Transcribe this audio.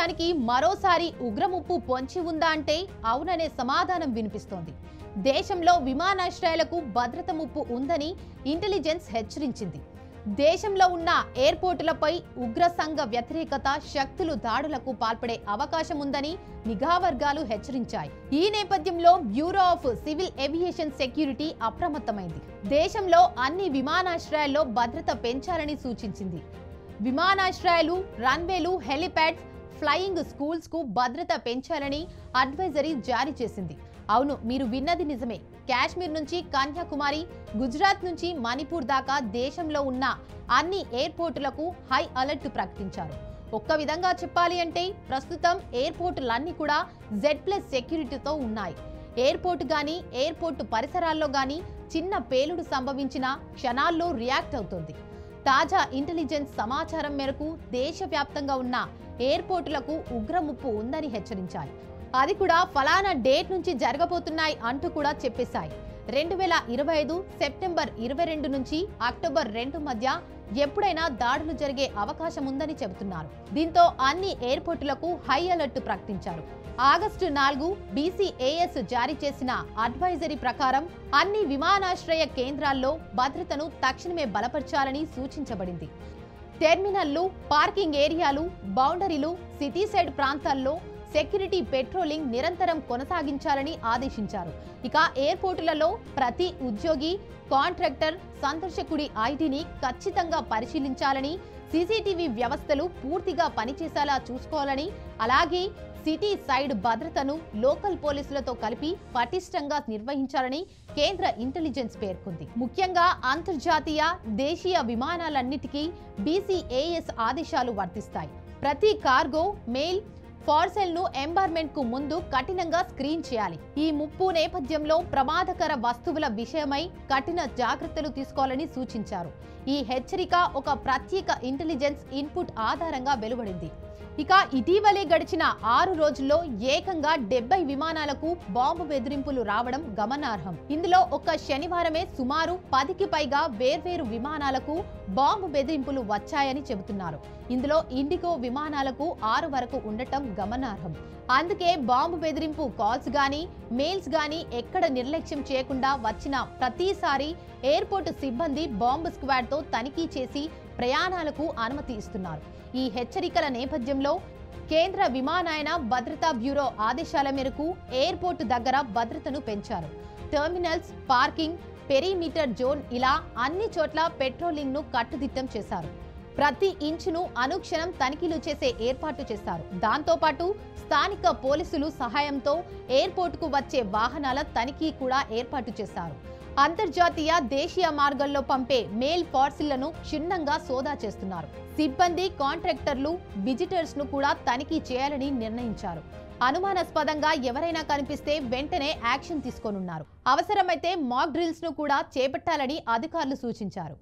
దేశానికి మరోసారి ఉగ్రముప్పు పొంచి ఉందా అంటే అవుననే సమాధానం వినిపిస్తోంది. దేశంలో విమానాశ్రయాలకు భద్రత ముప్పు ఉందని ఇంటెలిజెన్స్ హెచ్చరించింది. దేశంలో ఉన్న ఎయిర్పోర్టులపై ఉగ్ర సంఘ వ్యతిరేకత శక్తులు దాడులకు పాల్పడే అవకాశం ఉందని నిఘా వర్గాలు హెచ్చరించాయి. ఈ నేపథ్యంలో bureau of civil aviation security అప్రమత్తమైంది. దేశంలో అన్ని విమానాశ్రయాల్లో భద్రత పెంచాలని సూచించింది. విమానాశ్రయాలు, రన్వేలు, హెలిప్యాడ్స్, ఫ్లయింగ్ స్కూల్స్ కు భద్రత పెంచాలని అడ్వైజరీ జారీ చేసింది. అవును, మీరు విన్నది నిజమే. కాశ్మీర్ నుంచి కన్యాకుమారి, గుజరాత్ నుంచి మణిపూర్ దాకా దేశంలో ఉన్న అన్ని ఎయిర్పోర్టులకు హై అలర్ట్ ప్రకటించారు. ఒక్క విధంగా చెప్పాలి అంటే ప్రస్తుతం ఎయిర్పోర్టులన్నీ కూడా Z+ సెక్యూరిటీతో ఉన్నాయి. ఎయిర్పోర్టు గానీ, ఎయిర్పోర్టు పరిసరాల్లో గానీ చిన్న పేలుడు సంభవించిన క్షణాల్లో రియాక్ట్ అవుతోంది. తాజా ఇంటెలిజెన్స్ సమాచారం మేరకు దేశవ్యాప్తంగా ఉన్న ఎయిర్పోర్టులకు ఉగ్రముప్పు ఉందని హెచ్చరించాయి. అది కూడా ఫలానా డేట్ నుంచి జరగబోతున్నాయి అంటూ కూడా చెప్పేశాయి. 2025 సెప్టెంబర్ 22 నుంచి అక్టోబర్ 2 మధ్య ఎప్పుడైనా దాడులు జరిగే అవకాశం ఉందని చెబుతున్నారు. దీంతో అన్ని ఎయిర్పోర్టులకు హై అలర్ట్ ప్రకటించారు. ఆగస్టు 4 BCAS జారీ చేసిన అడ్వైజరీ ప్రకారం అన్ని విమానాశ్రయ కేంద్రాల్లో భద్రతను తక్షణమే బలపరచాలని సూచించబడింది. టెర్మినల్లు, పార్కింగ్ ఏరియాలు, బౌండరీలు, సిటీ సైడ్ ప్రాంతాల్లో సెక్యూరిటీ పెట్రోలింగ్ నిరంతరం కొనసాగించాలని ఆదేశించారు. ఇక ఎయిర్పోర్టులలో ప్రతి ఉద్యోగి, కాంట్రాక్టర్, సందర్శకుడి ఐడీని ఖచ్చితంగా పరిశీలించాలని, సీసీటీవీ వ్యవస్థలు పూర్తిగా పనిచేసేలా చూసుకోవాలని, అలాగే సిటీ సైడ్ భద్రతను లోకల్ పోలీసులతో కలిపి పటిష్టంగా నిర్వహించాలని కేంద్ర ఇంటెలిజెన్స్ పేర్కొంది. ముఖ్యంగా అంతర్జాతీయ, దేశీయ విమానాలన్నిటికీ BCAS ఆదేశాలు వర్తిస్తాయి. ప్రతి కార్గో, మెయిల్, పార్సెల్ ను ఎంబార్మెంట్ కు ముందు కఠినంగా స్క్రీన్ చేయాలి. ఈ ముప్పు నేపథ్యంలో ప్రమాదకర వస్తువుల విషయమై కఠిన జాగ్రత్తలు తీసుకోవాలని సూచించారు. ఈ హెచ్చరిక ఒక ప్రత్యేక ఇంటెలిజెన్స్ ఇన్పుట్ ఆధారంగా వెలువడింది. ఇక ఇటీవలే గడిచిన 6 రోజుల్లో ఏకంగా 70 విమానాలకు బాంబు బెదిరింపులు రావడం గమనార్హం. ఇందులో ఒక్క శనివారమే సుమారు 10కి పైగా వేర్వేరు విమానాలకు బాంబు బెదిరింపులు వచ్చాయని చెబుతున్నారు. ఇందులో ఇండిగో విమానాలకు 6 వరకు ఉండటం గమనార్హం. అందుకే బాంబు బెదిరింపు కాల్స్ గానీ, మెయిల్స్ గానీ ఎక్కడ నిర్లక్ష్యం చేయకుండా వచ్చిన ప్రతిసారి ఎయిర్పోర్టు సిబ్బంది బాంబు స్క్వాడ్తో తనిఖీ చేసి ప్రయాణాలకు అనుమతి ఇస్తున్నారు. ఈ హెచ్చరికల నేపథ్యంలో కేంద్ర విమానయాన భద్రతా బ్యూరో ఆదేశాల మేరకు ఎయిర్పోర్టు దగ్గర భద్రతను పెంచారు. టెర్మినల్స్, పార్కింగ్, పెరిమీటర్ జోన్ ఇలా అన్ని చోట్ల పెట్రోలింగ్ ను కట్టుదిట్టం చేశారు. ప్రతి ఇంచును అనుక్షణం తనిఖీలు చేసే ఏర్పాటు చేశారు. దాంతోపాటు స్థానిక పోలీసులు సహాయంతో ఎయిర్పోర్టుకు వచ్చే వాహనాల తనిఖీ కూడా ఏర్పాటు చేశారు. అంతర్జాతీయ, దేశీయ మార్గాల్లో పంపే మెయిల్ పార్సిళ్లను క్షుణ్ణంగా సోదా చేస్తున్నారు. సిబ్బంది, కాంట్రాక్టర్లు, విజిటర్స్ ను కూడా తనిఖీ చేయాలని నిర్ణయించారు. అనుమానాస్పదంగా ఎవరైనా కనిపిస్తే వెంటనే యాక్షన్ తీసుకోనున్నారు. అవసరమైతే మాక్ డ్రిల్స్ ను కూడా చేపట్టాలని అధికారులు సూచించారు.